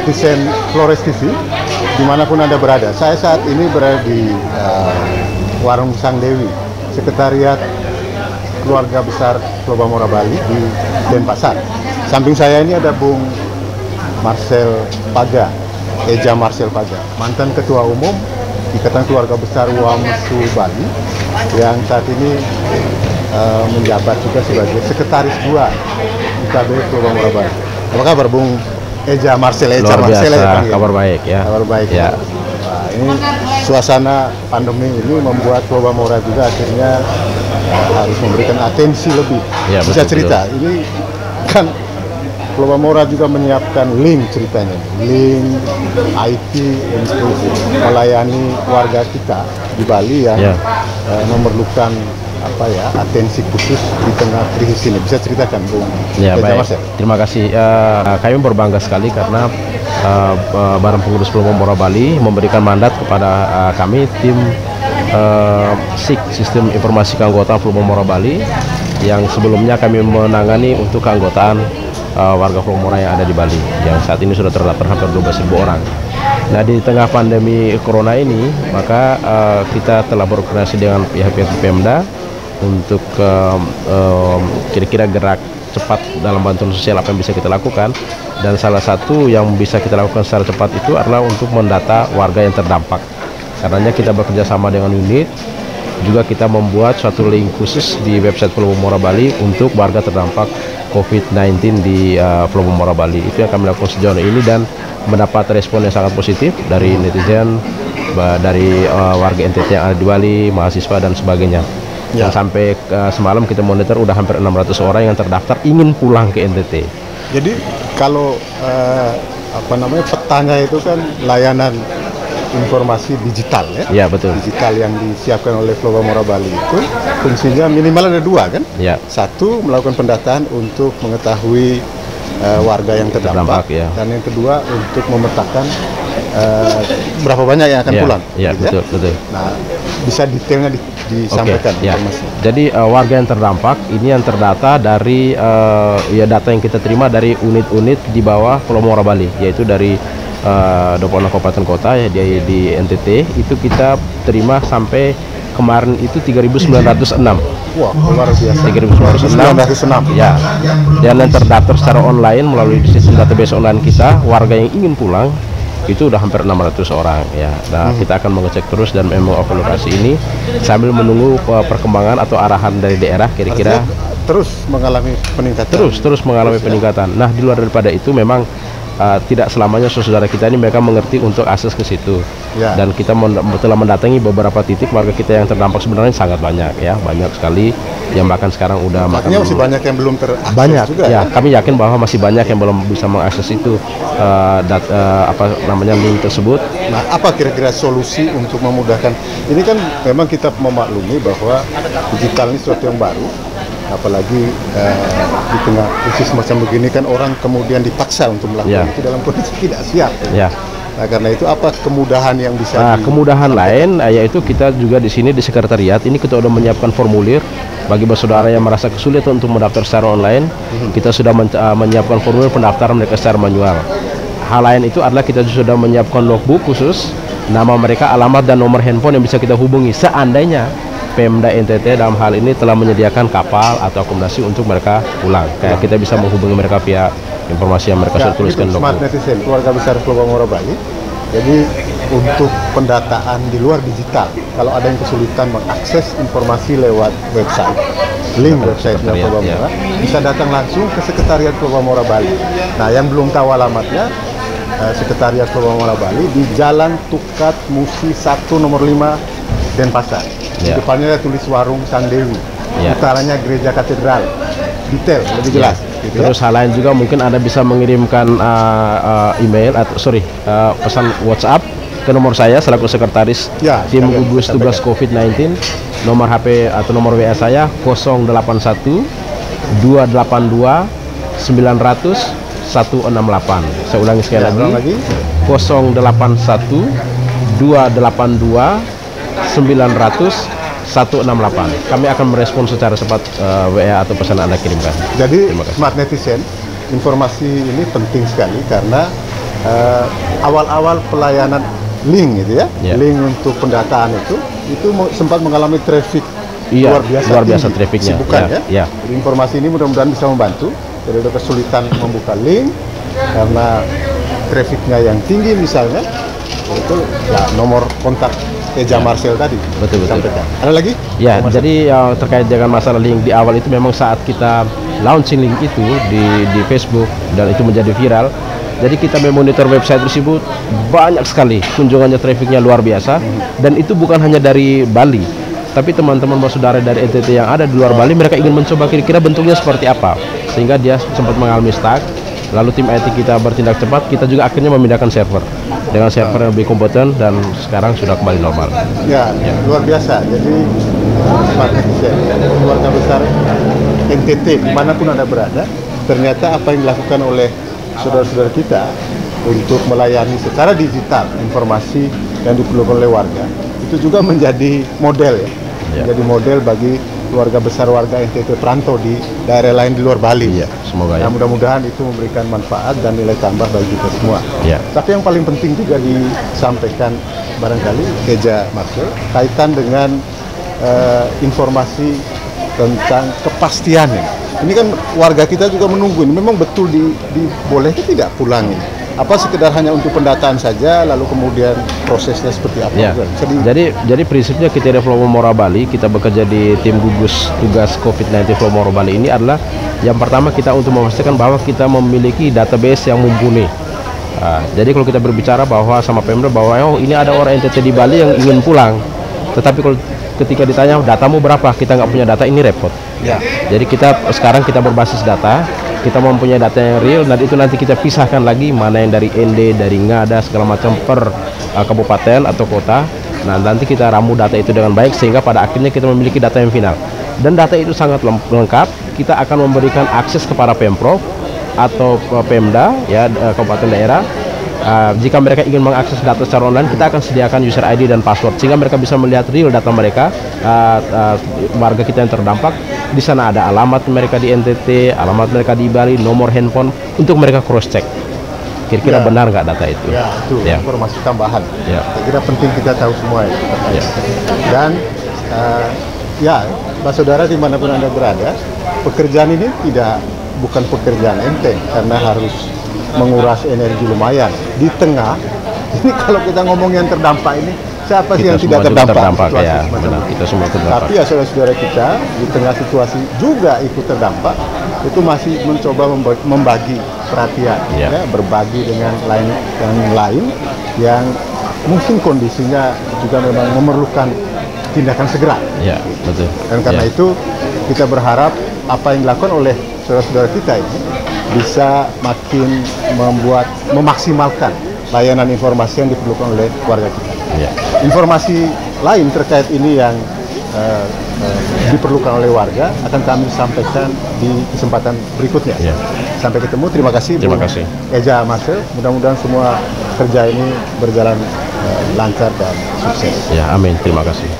netizen Flores TV, dimanapun Anda berada. Saya saat ini berada di Warung Sang Dewi, Sekretariat Keluarga Besar Pulau Bamora Bali di Denpasar. Samping saya ini ada Bung Marcel Paga, Eja Marcel Paga, mantan Ketua Umum Ikatan Keluarga Besar Wamsu Bali, yang saat ini menjabat juga sebagai Sekretaris 2 IKB Pulau Bamora Bali. Apa kabar Bung Eja Marcel? Luar biasa, kabar baik ya. Kabar baik ya. Nah, ini suasana pandemi ini membuat Pulau Bamora juga akhirnya harus memberikan atensi lebih. Ya, bisa betul, cerita, ini kan Pulau Bamora juga menyiapkan link ceritanya, link IT untuk melayani warga kita di Bali yang memerlukan atensi khusus di tengah krisis ini. Bisa ceritakan, Bung? Ya, baik. Terima kasih. Kami berbangga sekali karena Badan Pengurus Pulau Bamora Bali memberikan mandat kepada kami tim SIK, Sistem Informasi Keanggotaan Pulau Bamora Bali, yang sebelumnya kami menangani untuk keanggotaan warga Pulau Bamora yang ada di Bali, yang saat ini sudah terdaftar hampir 12.000 orang. Nah, di tengah pandemi Corona ini, maka kita telah berkoordinasi dengan pihak-pihak Pemda untuk kira-kira gerak cepat dalam bantuan sosial apa yang bisa kita lakukan. Dan salah satu yang bisa kita lakukan secara cepat itu adalah untuk mendata warga yang terdampak. Karenanya kita bekerja sama dengan unit, juga kita membuat suatu link khusus di website Pulau Bamora Bali untuk warga terdampak COVID-19 di Pulau Bamora Bali. Itu yang kami lakukan sejauh ini dan mendapat respon yang sangat positif dari netizen, dari warga NTT yang ada di Bali, mahasiswa dan sebagainya. Dan sampai semalam kita monitor udah hampir 600 orang yang terdaftar ingin pulang ke NTT. Jadi kalau petanya itu kan layanan informasi digital ya? Ya, betul. Digital yang disiapkan oleh Pulau Bamora Bali itu fungsinya minimal ada 2 kan? Ya. Satu, melakukan pendataan untuk mengetahui warga yang terdampak, ya. Dan yang kedua untuk memetakan berapa banyak yang akan pulang. Ya, gitu, betul. Nah, bisa detailnya disampaikan informasi. Jadi warga yang terdampak ini yang terdata dari data yang kita terima dari unit-unit di bawah Pulau Bamora Bali, yaitu dari 26 kabupaten kota ya di NTT. Itu kita terima sampai kemarin itu 3.906. Wah, luar biasa. 3.906 ya. Dan yang terdaftar secara online melalui sistem database online kita, warga yang ingin pulang itu udah hampir 600 orang ya. Nah, kita akan mengecek terus dan memang lokasi ini sambil menunggu perkembangan atau arahan dari daerah kira-kira terus mengalami peningkatan. Terus mengalami peningkatan. Nah, di luar daripada itu memang tidak selamanya saudara kita ini mereka mengerti untuk akses ke situ. Dan kita telah mendatangi beberapa titik warga kita yang terdampak sebenarnya sangat banyak ya, banyak sekali yang bahkan sekarang udah artinya masih banyak yang belum terakses banyak juga ya. Kami yakin bahwa masih banyak yang belum bisa mengakses itu link tersebut. Nah, apa kira-kira solusi untuk memudahkan ini? Kan memang kita memaklumi bahwa digital ini sesuatu yang baru, apalagi di tengah krisis macam begini kan orang kemudian dipaksa untuk melakukan itu dalam kondisi tidak siap. Nah, karena itu apa kemudahan yang bisa kemudahan lain yaitu kita juga di sini di sekretariat ini kita sudah menyiapkan formulir bagi saudara yang merasa kesulitan untuk mendaftar secara online. Kita sudah menyiapkan formulir pendaftaran mereka secara manual. Hal lain itu adalah kita sudah menyiapkan logbook khusus, nama mereka, alamat dan nomor handphone yang bisa kita hubungi seandainya Pemda NTT dalam hal ini telah menyediakan kapal atau akomodasi untuk mereka pulang. Kayak kita bisa menghubungi mereka via informasi yang mereka sudah tuliskan. Smart Netizen, Keluarga Besar Pulau Bamora Bali. Jadi untuk pendataan di luar digital, kalau ada yang kesulitan mengakses informasi lewat website, link website Pulau Bamora, bisa datang langsung ke Sekretariat Pulau Bamora Bali. Nah, yang belum tahu alamatnya, Sekretariat Pulau Bamora Bali di Jalan Tukat Musi 1 nomor 5 Denpasar. Di depannya ada tulis Warung Sang Dewi, utaranya Gereja Katedral. Detail lebih jelas. Gitu. Terus hal lain juga mungkin Anda bisa mengirimkan email atau pesan WhatsApp ke nomor saya selaku sekretaris tim gugus tugas COVID-19. Nomor HP atau nomor WA saya 081 282 900 168. Saya ulangi sekali lagi. 081 282 900 168. Kami akan merespon secara cepat WA atau pesan Anda kirimkan. Jadi Smart Netizen, informasi ini penting sekali karena awal-awal pelayanan link gitu ya, Ya. link untuk pendataan itu sempat mengalami traffic Iya, luar biasa tinggi, trafficnya. kesibukan Ya, ya. ya. Jadi informasi ini mudah-mudahan bisa membantu. Jadi ada kesulitan membuka link karena trafficnya yang tinggi misalnya, itu ya nomor kontak Eja Marcel tadi. Betul. Sampaikan. Ada lagi? Ya, Mas? jadi terkait dengan masalah link di awal itu memang saat kita launching link itu di Facebook dan itu menjadi viral. Jadi kita memonitor website tersebut banyak sekali kunjungannya, trafficnya luar biasa, dan itu bukan hanya dari Bali, tapi teman-teman saudara dari NTT yang ada di luar Bali, mereka ingin mencoba kira-kira bentuknya seperti apa, sehingga dia sempat mengalami stuck. Lalu tim IT kita bertindak cepat, kita juga akhirnya memindahkan server dengan server yang lebih kompeten dan sekarang sudah kembali normal. Ya, luar biasa. Jadi Pak Netizen, keluarga besar NTT dimanapun Anda berada, ternyata apa yang dilakukan oleh saudara-saudara kita untuk melayani secara digital informasi yang diperlukan oleh warga, itu juga menjadi model ya. Menjadi model bagi keluarga besar warga NTT perantau di daerah lain di luar Bali. Ya, semoga ya. Mudah-mudahan itu memberikan manfaat dan nilai tambah bagi kita semua. Ya. Tapi yang paling penting juga disampaikan barangkali Eja Marcel kaitan dengan informasi tentang kepastian ini. Ini kan warga kita juga menunggu ini. Memang betul dibolehkan tidak pulang ini? Apa sekedar hanya untuk pendataan saja, lalu kemudian prosesnya seperti apa? Ya. Jadi prinsipnya kita di Flomo Mora Bali, kita bekerja di tim gugus tugas COVID-19 Flomo Mora Bali ini adalah yang pertama kita untuk memastikan bahwa kita memiliki database yang mumpuni. Jadi kalau kita berbicara bahwa sama Pemda bahwa ini ada orang NTT di Bali yang ingin pulang, tetapi kalau ketika ditanya datamu berapa, kita nggak punya data, ini repot. Ya. Jadi sekarang kita berbasis data, kita mempunyai data yang real, dan itu nanti kita pisahkan lagi mana yang dari ND, dari Ngada, segala macam per kabupaten atau kota. Nah, nanti kita ramu data itu dengan baik sehingga pada akhirnya kita memiliki data yang final. Dan data itu sangat lengkap. Kita akan memberikan akses kepada Pemprov atau Pemda ya, kabupaten daerah. Jika mereka ingin mengakses data secara online, kita akan sediakan user ID dan password sehingga mereka bisa melihat real data mereka, warga kita yang terdampak. Di sana ada alamat mereka di NTT, alamat mereka di Bali, nomor handphone untuk mereka cross check. Kira-kira benar nggak data itu? Ya, itu informasi tambahan. Ya. Saya kira penting kita tahu semua itu. Ya. Dan Pak Saudara dimanapun Anda berada, pekerjaan ini bukan pekerjaan enteng karena harus menguras energi lumayan. Di tengah ini kalau kita ngomong yang terdampak ini, siapa sih yang tidak terdampak? Ya, benar, kita semua terdampak. Tapi ya saudara-saudara kita di tengah situasi juga ikut terdampak, itu masih mencoba membagi perhatian, ya, berbagi dengan yang lain yang mungkin kondisinya juga memang memerlukan tindakan segera. Ya, betul. Dan karena itu kita berharap apa yang dilakukan oleh saudara-saudara kita ini bisa makin memaksimalkan layanan informasi yang diperlukan oleh warga kita. Ya. Informasi lain terkait ini yang diperlukan oleh warga akan kami sampaikan di kesempatan berikutnya. Ya. Sampai ketemu. Terima kasih. Terima kasih. Eja Marcel. Mudah-mudahan semua kerja ini berjalan lancar dan sukses. Ya, amin. Terima kasih.